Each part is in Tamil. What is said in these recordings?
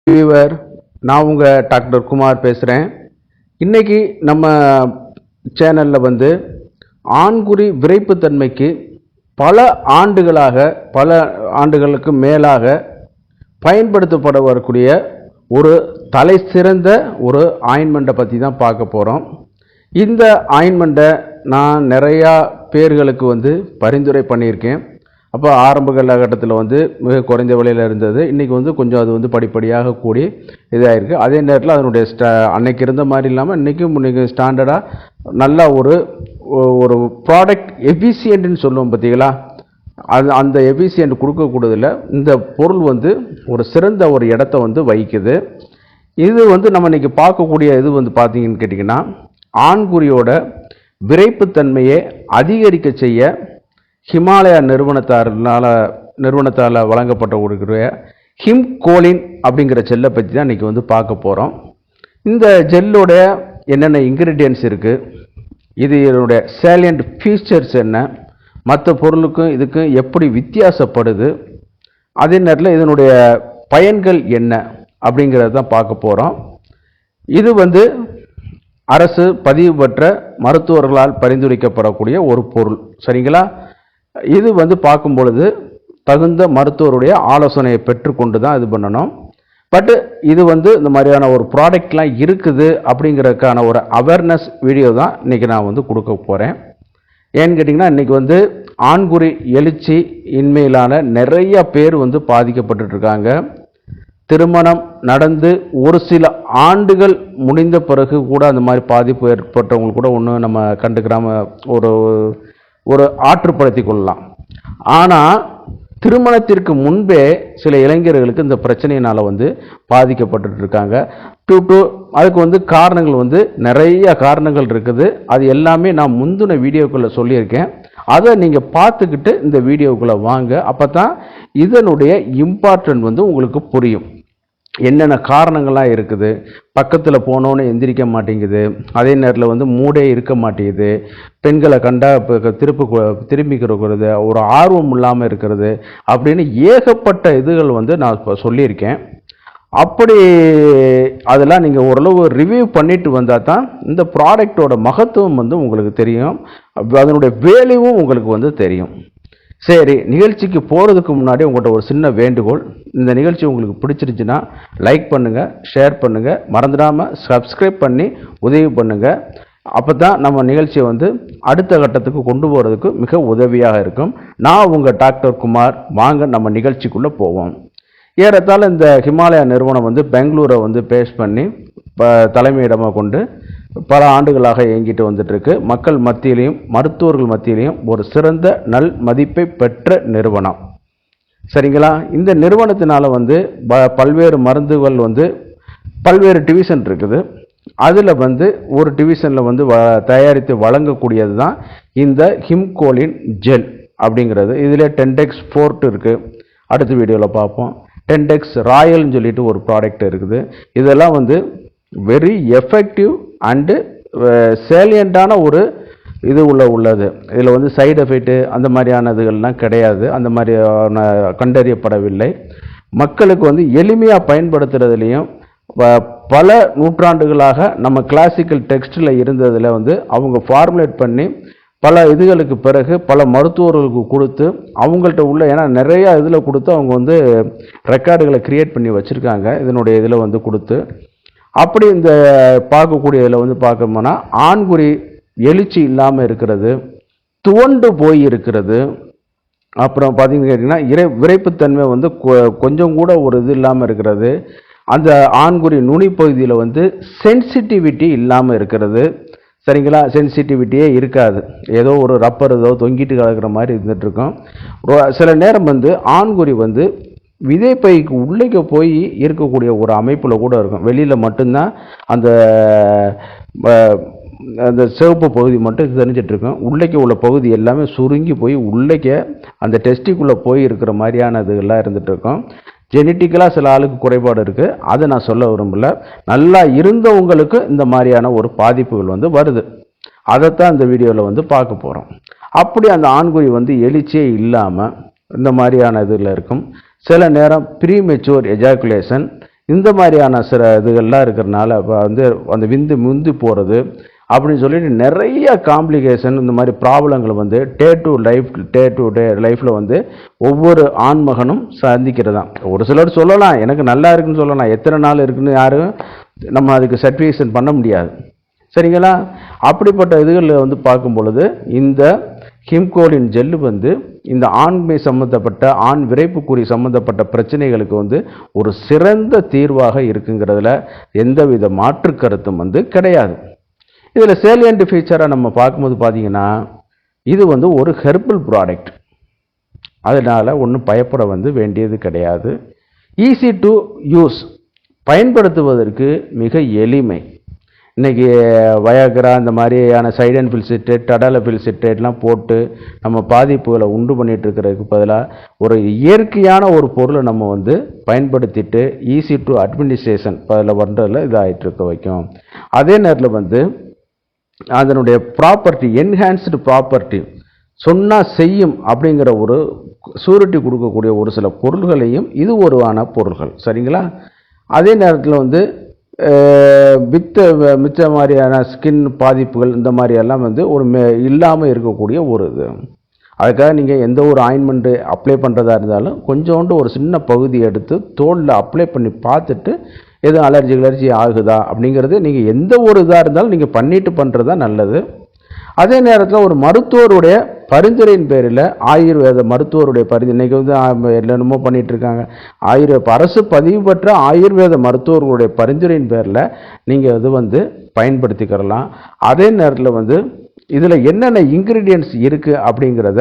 வியூவர், நான் உங்கள் டாக்டர் குமார் பேசுகிறேன். இன்றைக்கி நம்ம சேனலில் ஆண்குறி விரைப்புத்தன்மைக்கு பல ஆண்டுகளுக்கு மேலாக பயன்படுத்தப்பட வரக்கூடிய ஒரு தலை சிறந்த ஒரு ஆயின்மெண்ட்டை பற்றி தான் பார்க்க போகிறோம். இந்த ஆயின்மெண்ட்டை நான் நிறையா பேர்களுக்கு பரிந்துரை பண்ணியிருக்கேன். அப்போ ஆரம்ப காலகட்டத்தில் மிக குறைஞ்ச விலையில் இருந்தது. இன்றைக்கி கொஞ்சம் அது படிப்படியாக கூடி இதாகிருக்கு. அதே நேரத்தில் அதனுடைய அன்னைக்கு இருந்த மாதிரி இல்லாமல் இன்றைக்கி ஸ்டாண்டர்டாக நல்ல ஒரு ப்ராடக்ட் எஃபிஷியன்ட்னு சொல்லுவோம் பார்த்தீங்களா, அந்த எஃபிஷியன்ட் கொடுக்கக்கூடியதில் இந்த பொருள் ஒரு சிறந்த ஒரு இடத்த வகிக்குது. இது நம்ம இன்றைக்கி பார்க்கக்கூடிய இது பார்த்தீங்கன்னு கேட்டிங்கன்னா, ஆண்குறியோட விரைப்புத்தன்மையை அதிகரிக்க செய்ய ஹிமாலயா நிறுவனத்தால் வழங்கப்பட்ட ஒரு ஹிம்கோலின் அப்படிங்கிற ஜெல்லை பற்றி தான் இன்றைக்கி பார்க்க போகிறோம். இந்த ஜெல்லோட என்னென்ன இன்க்ரீடியன்ட்ஸ் இருக்குது, இதனுடைய சேலியன்ட் ஃபீச்சர்ஸ் என்ன, மற்ற பொருளுக்கும் இதுக்கும் எப்படி வித்தியாசப்படுது, அதே நேரத்தில் இதனுடைய பயன்கள் என்ன அப்படிங்கிறத தான் பார்க்க போகிறோம். இது அரசு பதிவு பெற்ற மருத்துவர்களால் பரிந்துரைக்கப்படக்கூடிய ஒரு பொருள், சரிங்களா. இது பார்க்கும் பொழுது தகுந்த மருத்துவருடைய ஆலோசனையை பெற்றுக்கொண்டு தான் இது பண்ணணும். பட் இது இந்த மாதிரியான ஒரு ப்ராடக்ட்லாம் இருக்குது அப்படிங்கிறதுக்கான ஒரு அவேர்னஸ் வீடியோ தான் இன்றைக்கி நான் கொடுக்க போகிறேன். ஏன்னு கேட்டிங்கன்னா, இன்றைக்கி ஆண்குறி எழுச்சி இன்மையிலான நிறைய பேர் பாதிக்கப்பட்டுருக்காங்க. திருமணம் நடந்து ஒரு சில ஆண்டுகள் முடிந்த பிறகு கூட அந்த மாதிரி பாதிப்பு ஏற்பட்டவங்களுக்கு கூட ஒன்றும் நம்ம கண்டுக்கிறாம ஒரு ஆற்றுப்படுத்தி கொள்ளலாம். ஆனால் திருமணத்திற்கு முன்பே சில இளைஞர்களுக்கு இந்த பிரச்சனையினால் பாதிக்கப்பட்டு இருக்காங்க. அதுக்கு காரணங்கள் நிறைய காரணங்கள் இருக்குது. அது எல்லாமே நான் முந்தின வீடியோக்குள்ளே சொல்லியிருக்கேன். அதை நீங்கள் பார்த்துக்கிட்டு இந்த வீடியோக்குள்ளே வாங்க. அப்போ தான் இதனுடைய இம்பார்ட்டன்ட் உங்களுக்கு புரியும். என்னென்ன காரணங்கள்லாம் இருக்குது, பக்கத்தில் போனோன்னு எந்திரிக்க மாட்டேங்குது, அதே நேரத்தில் மூடே இருக்க மாட்டேங்குது, பெண்களை கண்டா திரும்பிக்கிறது, ஒரு ஆர்வம் இல்லாமல் இருக்கிறது அப்படின்னு ஏகப்பட்ட இதுகள் நான் இப்போ சொல்லியிருக்கேன். அப்படி அதெல்லாம் நீங்கள் ஓரளவு ரிவ்யூ பண்ணிட்டு வந்தால் தான் இந்த ப்ராடக்டோட மகத்துவம் உங்களுக்கு தெரியும், அதனுடைய வேல்யூவும் உங்களுக்கு தெரியும். சரி, நிகழ்ச்சிக்கு போகிறதுக்கு முன்னாடி உங்கள்கிட்ட ஒரு சின்ன வேண்டுகோள். இந்த நிகழ்ச்சி உங்களுக்கு பிடிச்சிருந்துச்சுன்னா லைக் பண்ணுங்கள், ஷேர் பண்ணுங்கள், மறந்துடாமல் சப்ஸ்கிரைப் பண்ணி உதவி பண்ணுங்கள். அப்போ தான் நம்ம நிகழ்ச்சியை அடுத்த கட்டத்துக்கு கொண்டு போகிறதுக்கு மிக உதவியாக இருக்கும். நான் உங்கள் டாக்டர் குமார். வாங்க நம்ம நிகழ்ச்சிக்குள்ளே போவோம். ஏறத்தாழ இந்த ஹிமாலயா நிறுவனம் பெங்களூரை பேஸ் பண்ணி தலைமையிடமாக கொண்டு பல ஆண்டுகளாக இயங்கிட்டு வந்துட்டுருக்கு. மக்கள் மத்தியிலையும் மருத்துவர்கள் மத்தியிலையும் ஒரு சிறந்த நல் மதிப்பை பெற்ற நிறுவனம், சரிங்களா. இந்த நிறுவனத்தினால பல்வேறு மருந்துகள் பல்வேறு டிவிஷன் இருக்குது. அதில் ஒரு டிவிஷனில் தயாரித்து வழங்கக்கூடியது தான் இந்த ஹிம்கோலின் ஜெல் அப்படிங்கிறது. இதில் 10x ஃபோர்ட் இருக்குது, அடுத்த வீடியோவில் பார்ப்போம். 10x ராயல்னு சொல்லிட்டு ஒரு ப்ராடக்ட் இருக்குது. இதெல்லாம் வெரி எஃபெக்டிவ் அண்டு சேலியண்டான ஒரு இது உள்ளது. இதில் சைடு எஃபெக்ட்டு அந்த மாதிரியான இதுகள்லாம் கிடையாது, அந்த மாதிரியான கண்டறியப்படவில்லை. மக்களுக்கு எளிமையாக பயன்படுத்துறதுலேயும் பல நூற்றாண்டுகளாக நம்ம கிளாசிக்கல் டெக்ஸ்டில் இருந்ததில் அவங்க ஃபார்முலேட் பண்ணி பல இதுகளுக்கு பிறகு பல மருத்துவர்களுக்கு கொடுத்து அவங்கள்ட்ட உள்ள, ஏன்னா நிறையா இதில் கொடுத்து அவங்க ரெக்கார்டுகளை க்ரியேட் பண்ணி வச்சுருக்காங்க இதனுடைய இதில் கொடுத்து. அப்படி இந்த பார்க்கக்கூடிய இதில் பார்க்கணும்னா ஆண்குறி எழுச்சி இல்லாமல் இருக்கிறது, துவண்டு போய் இருக்கிறது, அப்புறம் பார்த்தீங்கன்னு கேட்டிங்கன்னா விரைப்புத்தன்மை கொஞ்சம் கூட ஒரு இது இல்லாமல் இருக்கிறது, அந்த ஆண்குறி நுனி பகுதியில் சென்சிட்டிவிட்டி இல்லாமல் இருக்கிறது, சரிங்களா. சென்சிட்டிவிட்டியே இருக்காது, ஏதோ ஒரு ரப்பர் ஏதோ தொங்கிட்டு கிடக்கிற மாதிரி இருந்துகிட்ருக்கோம். சில நேரம் ஆண்குறி விதைப்பைக்கு உள்ளே போய் இருக்கக்கூடிய ஒரு அமைப்பில் கூட இருக்கும். வெளியில் மட்டும்தான் அந்த அந்த சிவப்பு பகுதி மட்டும் தெரிஞ்சிட்ருக்கும். உள்ளே உள்ள பகுதி எல்லாமே சுருங்கி போய் உள்ளே அந்த டெஸ்டிக்குள்ளே போய் இருக்கிற மாதிரியான இதுகள்லாம் இருந்துகிட்ருக்கும். ஜெனட்டிக்கலாக சில ஆளுக்கு குறைபாடு இருக்குது, அதை நான் சொல்ல விரும்பல. நல்லா இருந்தவங்களுக்கு இந்த மாதிரியான ஒரு பாதிப்புகள் வருது. அதைத்தான் இந்த வீடியோவில் பார்க்க போகிறோம். அப்படி அந்த ஆண்குறி எழுச்சியே இல்லாமல் இந்த மாதிரியான இதில் இருக்கும். சில நேரம் ப்ரீமெச்சூர் எஜாக்குலேஷன், இந்த மாதிரியான சில இதுகள்லாம் இருக்கிறனால இப்போ வந்து அந்த விந்து முந்தி போகிறது அப்படின்னு சொல்லிட்டு நிறைய காம்ப்ளிகேஷன் இந்த மாதிரி ப்ராப்ளங்கள் வந்து டே டு டே லைஃப்பில் வந்து ஒவ்வொரு ஆண்மகனும் சந்திக்கிறது தான். ஒரு சிலர் சொல்லலாம் எனக்கு நல்லா இருக்குன்னு சொல்லலாம், எத்தனை நாள் இருக்குன்னு யாரும் நம்ம அதுக்கு சர்டிஃபிகேஷன் பண்ண முடியாது. சரிங்களா? அப்படிப்பட்ட இதுகளில் வந்து பார்க்கும் பொழுது இந்த ஹிம்கோலின் ஜெல்லு வந்து இந்த ஆண்மை சம்மந்தப்பட்ட ஆண் விரைப்புக்குறி சம்மந்தப்பட்ட பிரச்சனைகளுக்கு வந்து ஒரு சிறந்த தீர்வாக இருக்குங்கிறதுல எந்தவித மாற்று கருத்தும் வந்து கிடையாது. இதில் சேலியன்ட் ஃபீச்சராக நம்ம பார்க்கும்போது பார்த்தீங்கன்னா இது வந்து ஒரு ஹெர்பல் ப்ராடக்ட், அதனால் ஒன்றும் பயப்பட வந்து வேண்டியது கிடையாது. ஈஸி டு யூஸ், பயன்படுத்துவதற்கு மிக எளிமை. இன்றைக்கி வயாகிரா இந்த மாதிரியான சைடன் பில் சிட்ரேட் டடாலபில் சிட்ரேட்லாம் போட்டு நம்ம பாதிப்புகளை உண்டு பண்ணிகிட்டு இருக்கிறதுக்கு பதிலாக ஒரு இயற்கையான ஒரு பொருளை நம்ம வந்து பயன்படுத்திட்டு ஈஸி டு அட்மினிஸ்ட்ரேஷன் அதில் பண்ணுறதில் இதாகிட்டு இருக்க வைக்கும். அதே நேரத்தில் வந்து அதனுடைய ப்ராப்பர்ட்டி என்ஹான்ஸ்டு ப்ராப்பர்ட்டி சொன்னால் செய்யும் அப்படிங்கிற ஒரு சூரிட்டி கொடுக்கக்கூடிய ஒரு சில பொருள்களையும் இது ஒருவான பொருள்கள். சரிங்களா? அதே நேரத்தில் வந்து மிச்ச மாதிரியான ஸ்கின் பாதிப்புகள் இந்த மாதிரியெல்லாம் வந்து ஒரு இல்லாமல் இருக்கக்கூடிய ஒரு இது. அதுக்காக நீங்கள் எந்த ஒரு ஆயின்மெண்ட்டு அப்ளை பண்ணுறதா இருந்தாலும் கொஞ்சோண்டு ஒரு சின்ன பகுதி எடுத்து தோலில் அப்ளை பண்ணி பார்த்துட்டு எதுவும் அலர்ஜி ஆகுதா அப்படிங்கிறது நீங்கள் எந்த ஒரு இதாக இருந்தாலும் நீங்கள் பண்ணிட்டு பண்ணுறது தான் நல்லது. அதே நேரத்தில் ஒரு மருத்துவருடைய பரிந்துரையின் பேரில் ஆயுர்வேத மருத்துவருடைய இன்றைக்கி வந்து என்னென்னமோ பண்ணிகிட்டு இருக்காங்க. அரசு பதிவு பெற்ற ஆயுர்வேத மருத்துவர்களுடைய பரிந்துரையின் பேரில் நீங்கள் இது வந்து பயன்படுத்திக்கிறலாம். அதே நேரத்தில் வந்து இதில் என்னென்ன இன்க்ரீடியன்ட்ஸ் இருக்குது அப்படிங்கிறத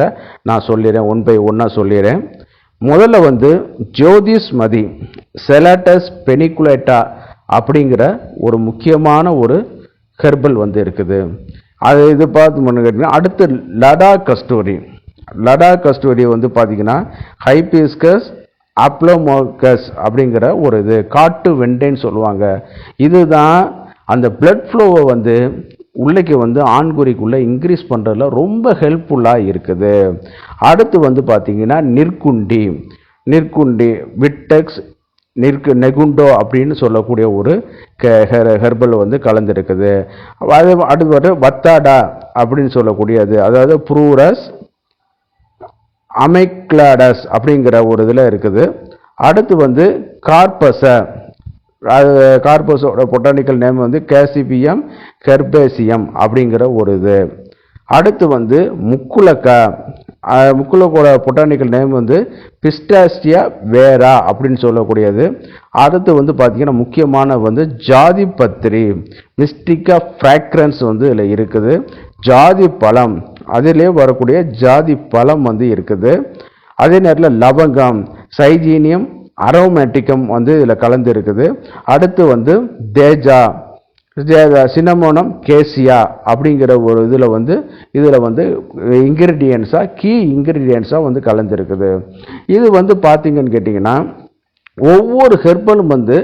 நான் சொல்லிடுறேன், ஒன் பை ஒன்னாக சொல்லிடுறேன். முதல்ல வந்து ஜோதிஷ்மதி செலாட்டஸ் பெனிகுலேட்டா அப்படிங்கிற ஒரு முக்கியமான ஒரு ஹெர்பல் வந்து இருக்குது. அது இது பார்த்து கேட்டிங்கன்னா அடுத்து லடா கஸ்தூரி வந்து பார்த்தீங்கன்னா ஹைபிஸ்கஸ் அப்ளோமோகஸ் அப்படிங்கிற ஒரு இது காட்டு வெண்டைன்னு சொல்லுவாங்க. இதுதான் அந்த பிளட் ஃப்ளோவை வந்து உள்ளைக்கு வந்து ஆண்குறிக்குள்ளே இன்க்ரீஸ் பண்ணுறதுல ரொம்ப ஹெல்ப்ஃபுல்லாக இருக்குது. அடுத்து வந்து பார்த்தீங்கன்னா நிற்குண்டி விட்டெக்ஸ் நெகுண்டோ அப்படின்னு சொல்லக்கூடிய ஒரு ஹெர்பல் வந்து கலந்துருக்குது. அடுத்து வந்து வத்தாடா அப்படின்னு சொல்லக்கூடியது, அதாவது ப்ரூரஸ் அமைக்லாடஸ் அப்படிங்கிற ஒரு இதில் இருக்குது. அடுத்து வந்து கார்பஸோட பொட்டானிக்கல் நேம் வந்து கேசிபியம் ஹெர்பேசியம் அப்படிங்கிற ஒரு இது. அடுத்து வந்து முக்குலக்கோட பொட்டானிக்கல் நேம் வந்து பிஸ்டாசியா வேரா அப்படின்னு சொல்லக்கூடியது. அடுத்து வந்து பார்த்தீங்கன்னா முக்கியமான வந்து ஜாதி பத்திரி மிஸ்டிகா ஃப்ராக்ரன்ஸ் வந்து இதில் இருக்குது. ஜாதி பழம், அதிலே வரக்கூடிய ஜாதி பழம் வந்து இருக்குது. அதே நேரத்தில் லவங்கம் சைஜீனியம் அரோமேட்டிக்கம் வந்து இதில் கலந்து இருக்குது. அடுத்து வந்து சினமோனம் கேசியா அப்படிங்கிற ஒரு இதில் வந்து கீ இன்கிரீடியன்ஸாக வந்து கலந்துருக்குது. இது வந்து பார்த்தீங்கன்னு கேட்டிங்கன்னா ஒவ்வொரு ஹெர்பலும் வந்து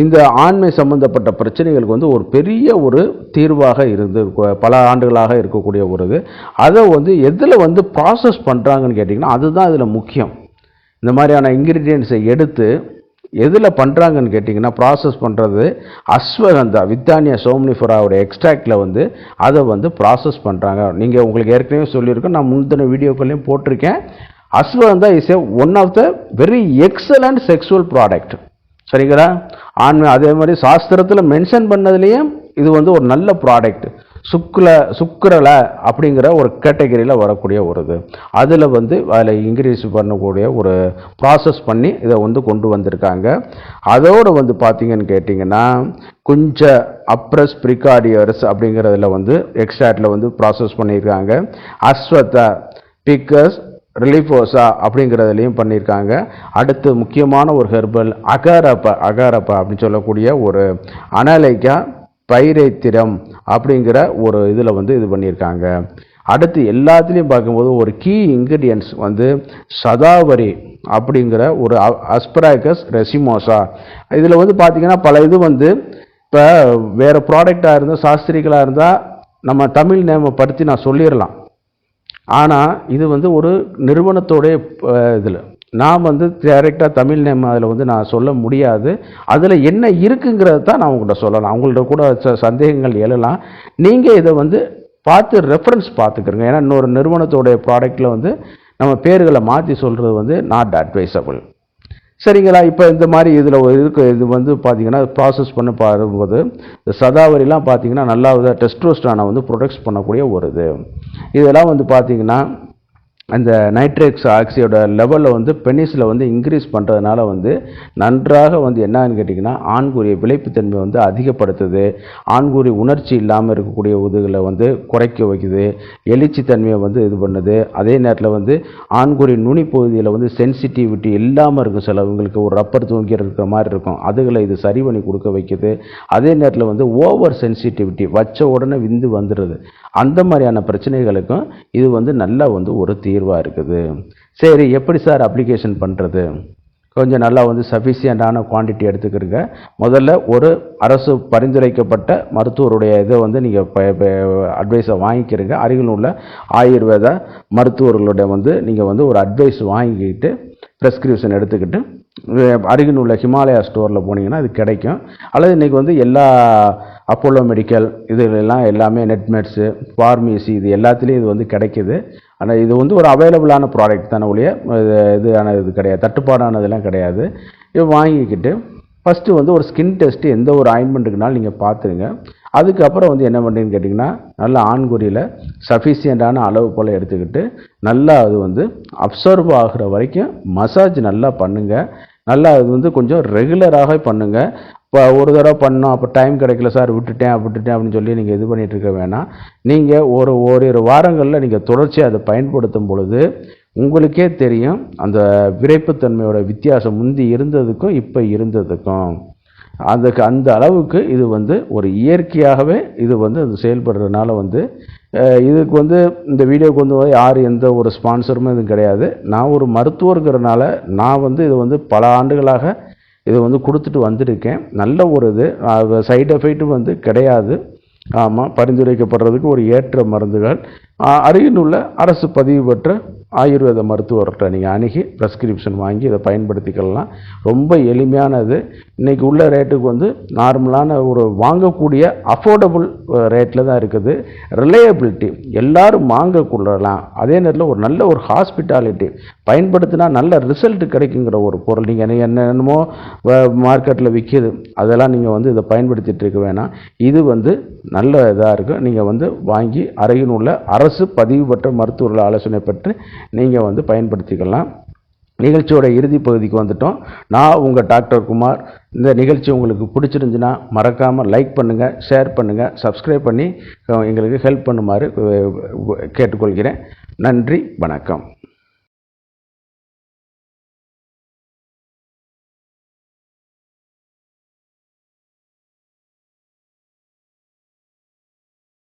இந்த ஆண்மை சம்பந்தப்பட்ட பிரச்சனைகளுக்கு வந்து ஒரு பெரிய ஒரு தீர்வாக இருந்து பல ஆண்டுகளாக இருக்கக்கூடிய ஒரு இது. அதை வந்து எதில் வந்து ப்ராசஸ் பண்ணுறாங்கன்னு கேட்டிங்கன்னா அதுதான் இதில் முக்கியம். இந்த மாதிரியான இன்கிரீடியன்ஸை எடுத்து எதில் பண்ணுறாங்கன்னு கேட்டிங்கன்னா ப்ராசஸ் பண்ணுறது அஸ்வகந்தா வித்தானியா சோம்னிஃபோராவுடைய எக்ஸ்ட்ராக்டில் வந்து அதை வந்து ப்ராசஸ் பண்ணுறாங்க. நீங்கள் உங்களுக்கு ஏற்கனவே சொல்லியிருக்கோம், நான் முந்தின வீடியோக்கள்லையும் போட்டிருக்கேன். Ashwagandha is one of the very excellent sexual product. சரிங்களா? ஆண்மை அதே மாதிரி சாஸ்திரத்தில் மென்ஷன் பண்ணதுலேயும் இது வந்து ஒரு நல்ல ப்ராடக்ட். சுக்கரலை அப்படிங்கிற ஒரு கேட்டகரியில் வரக்கூடிய ஒரு இது. அதில் வந்து அதில் இன்க்ரீஸ் பண்ணக்கூடிய ஒரு ப்ராசஸ் பண்ணி இதை வந்து கொண்டு வந்திருக்காங்க. அதோடு வந்து பார்த்தீங்கன்னு கேட்டிங்கன்னா கொஞ்சம் அப்ரஸ் பிரிகார்டியர்ஸ் அப்படிங்கிறதுல வந்து எக்ஸ்ட்ராக்டில் வந்து ப்ராசஸ் பண்ணியிருக்காங்க. அஸ்வத்தா பிக்கஸ் ரிலிஃபோசா அப்படிங்கிறதுலையும் பண்ணியிருக்காங்க. அடுத்து முக்கியமான ஒரு ஹெர்பல் அகாரப்பா அப்படின்னு சொல்லக்கூடிய ஒரு அனலைக்கா பைரைத்திரம் அப்படிங்கிற ஒரு இதில் வந்து இது பண்ணியிருக்காங்க. அடுத்து எல்லாத்துலேயும் பார்க்கும்போது ஒரு கீ இன்க்ரீடியன்ஸ் வந்து சதாவரி அப்படிங்கிற ஒரு அஸ்பராகஸ் ரெசிமோசா. இதில் வந்து பார்த்திங்கன்னா பல இது வந்து இப்போ வேறு ப்ராடக்டாக இருந்தால் சாஸ்திரிகளாக இருந்தால் நம்ம தமிழ் நேமை படுத்தி நான் சொல்லிடலாம். ஆனால் இது வந்து ஒரு நிறுவனத்தோடைய இதில் நான் வந்து டைரெக்டாக தமிழ் நேம் அதில் வந்து நான் சொல்ல முடியாது. அதில் என்ன இருக்குங்கிறது தான் நான் உங்கள்கிட்ட சொல்லலாம். அவங்கள்ட்ட கூட சந்தேகங்கள் எழலாம். நீங்கள் இதை வந்து பார்த்து ரெஃபரன்ஸ் பார்த்துக்கிறங்க. ஏன்னா இன்னொரு நிறுவனத்தோடைய ப்ராடக்ட்டில் வந்து நம்ம பேர்களை மாற்றி சொல்கிறது வந்து நாட் அட்வைசபிள். சரிங்களா? இப்போ இந்த மாதிரி இதில் இருக்கு. இது வந்து பார்த்தீங்கன்னா ப்ராசஸ் பண்ண பாரும்போது இந்த சதாவரிலாம் பார்த்தீங்கன்னா நல்லா டெஸ்டோஸ்டரானை வந்து ப்ரொடக்ட்ஸ் பண்ணக்கூடிய ஒரு இதெல்லாம் வந்து பார்த்தீங்கன்னா அந்த நைட்ரேக்ஸ் ஆக்சைடோட லெவலில் வந்து பெனிஸில் வந்து இன்க்ரீஸ் பண்ணுறதுனால வந்து நன்றாக வந்து என்னன்னு கேட்டிங்கன்னா ஆண்குறிய விளைப்புத்தன்மை வந்து அதிகப்படுத்துது. ஆண்குறி உணர்ச்சி இல்லாமல் இருக்கக்கூடிய உதுகளை வந்து குறைக்க வைக்குது. எழுச்சி தன்மையை வந்து இது பண்ணுது. அதே நேரத்தில் வந்து ஆண்குறி நுனி பகுதியில் வந்து சென்சிட்டிவிட்டி இல்லாமல் இருக்கும். சிலவங்களுக்கு ஒரு ரப்பர் தூங்கி இருக்கிற மாதிரி இருக்கும். அதுகளை இது சரி பண்ணி கொடுக்க வைக்குது. அதே நேரத்தில் வந்து ஓவர் சென்சிட்டிவிட்டி வச்ச உடனே விந்து வந்துடுது. அந்த மாதிரியான பிரச்சனைகளுக்கும் இது வந்து நல்லா வந்து ஒரு தீர்வாக இருக்குது. சரி, எப்படி சார் அப்ளிகேஷன் பண்ணுறது? கொஞ்சம் நல்லா வந்து சஃபிஷியண்டான குவான்டிட்டி எடுத்துக்கிறங்க. முதல்ல ஒரு அரசு பரிந்துரைக்கப்பட்ட மருத்துவருடைய இதை வந்து நீங்கள் அட்வைஸை வாங்கிக்கிறங்க. அருகில் உள்ள ஆயுர்வேத மருத்துவர்களுடைய வந்து நீங்கள் வந்து ஒரு அட்வைஸ் வாங்கிக்கிட்டு ப்ரெஸ்கிரிப்ஷன் எடுத்துக்கிட்டு அருகில் உள்ள ஹிமாலயா ஸ்டோரில் போனீங்கன்னா இது கிடைக்கும். அல்லது இன்றைக்கி வந்து எல்லா அப்போலோ மெடிக்கல் இதுலாம் எல்லாமே நெட்மெட்ஸு ஃபார்மசி இது எல்லாத்துலேயும் இது வந்து கிடைக்கிது. ஆனால் இது வந்து ஒரு அவைலபிளான ப்ராடக்ட் தானே ஒழிய இது கிடையாது, தட்டுப்பாடானதெல்லாம் கிடையாது. இது வாங்கிக்கிட்டு ஃபஸ்ட்டு வந்து ஒரு ஸ்கின் டெஸ்ட்டு எந்த ஒரு ஆயின்மெண்ட்டுக்குனாலும் நீங்கள் பார்த்துருங்க. அதுக்கப்புறம் வந்து என்ன பண்ணுறீங்கன்னு கேட்டிங்கன்னா நல்லா ஆண்குறியில் சஃபிஷியண்டான அளவு போல் எடுத்துக்கிட்டு நல்லா அது வந்து அப்சர்வ் ஆகிற வரைக்கும் மசாஜ் நல்லா பண்ணுங்கள். நல்லா அது வந்து கொஞ்சம் ரெகுலராக பண்ணுங்கள். இப்போ ஒரு தடவை பண்ணோம், அப்போ டைம் கிடைக்கல சார் விட்டுட்டேன் அப்படின்னு சொல்லி நீங்கள் இது பண்ணிகிட்டு இருக்க வேணாம். நீங்கள் ஓரிரு வாரங்களில் நீங்கள் தொடர்ச்சியாக அதை பயன்படுத்தும் பொழுது உங்களுக்கே தெரியும் அந்த விரைப்புத்தன்மையோட வித்தியாசம் முந்தி இருந்ததுக்கும் இப்போ இருந்ததுக்கும். அந்த அளவுக்கு இது வந்து ஒரு இயற்கையாகவே இது வந்து அது செயல்படுறதுனால வந்து இதுக்கு வந்து இந்த வீடியோக்கு வந்து யார் எந்த ஒரு ஸ்பான்சருமே இது கிடையாது. நான் ஒரு மருத்துவருங்கிறதுனால நான் வந்து இது வந்து பல ஆண்டுகளாக இது வந்து கொடுத்துட்டு வந்துருக்கேன். நல்ல ஒரு இது சைடு எஃபெக்ட்டும் வந்து கிடையாது. ஆமாம், பரிந்துரைக்கப்படுறதுக்கு ஒரு ஏற்ற மருந்துகள் அருகில் உள்ள அரசு பதிவு பெற்ற ஆயுர்வேத மருத்துவர்கிட்ட நீங்கள் அணுகி ப்ரெஸ்கிரிப்ஷன் வாங்கி இதை பயன்படுத்திக்கலாம். ரொம்ப எளிமையானது. இன்றைக்கி உள்ள ரேட்டுக்கு வந்து நார்மலான ஒரு வாங்கக்கூடிய அஃபோர்டபுள் ரேட்டில் தான் இருக்குது. ரிலையபிலிட்டி எல்லாரும் வாங்கக்கூடலாம். அதே நேரத்தில் ஒரு நல்ல ஒரு ஹாஸ்பிட்டாலிட்டி பயன்படுத்தினா நல்ல ரிசல்ட் கிடைக்குங்கிற ஒரு பொருள். நீங்கள் என்னென்னமோ மார்க்கெட்டில் விற்கிது அதெல்லாம் நீங்கள் வந்து இதை பயன்படுத்திகிட்டு இருக்க வேணாம். இது வந்து நல்ல இதாக இருக்குது. நீங்கள் வந்து வாங்கி அருகில் உள்ள அரசு பதிவு பெற்ற மருத்துவர்கள் ஆலோசனை பெற்று நீங்கள் வந்து பயன்படுத்திக்கலாம். நிகழ்ச்சியோட இறுதி பகுதிக்கு வந்துட்டோம். நான் உங்கள் டாக்டர் குமார். இந்த நிகழ்ச்சி உங்களுக்கு பிடிச்சிருந்துச்சுன்னா மறக்காமல் லைக் பண்ணுங்கள், ஷேர் பண்ணுங்கள், சப்ஸ்கிரைப் பண்ணி எங்களுக்கு ஹெல்ப் பண்ணுமாறு கேட்டுக்கொள்கிறேன். நன்றி, வணக்கம்.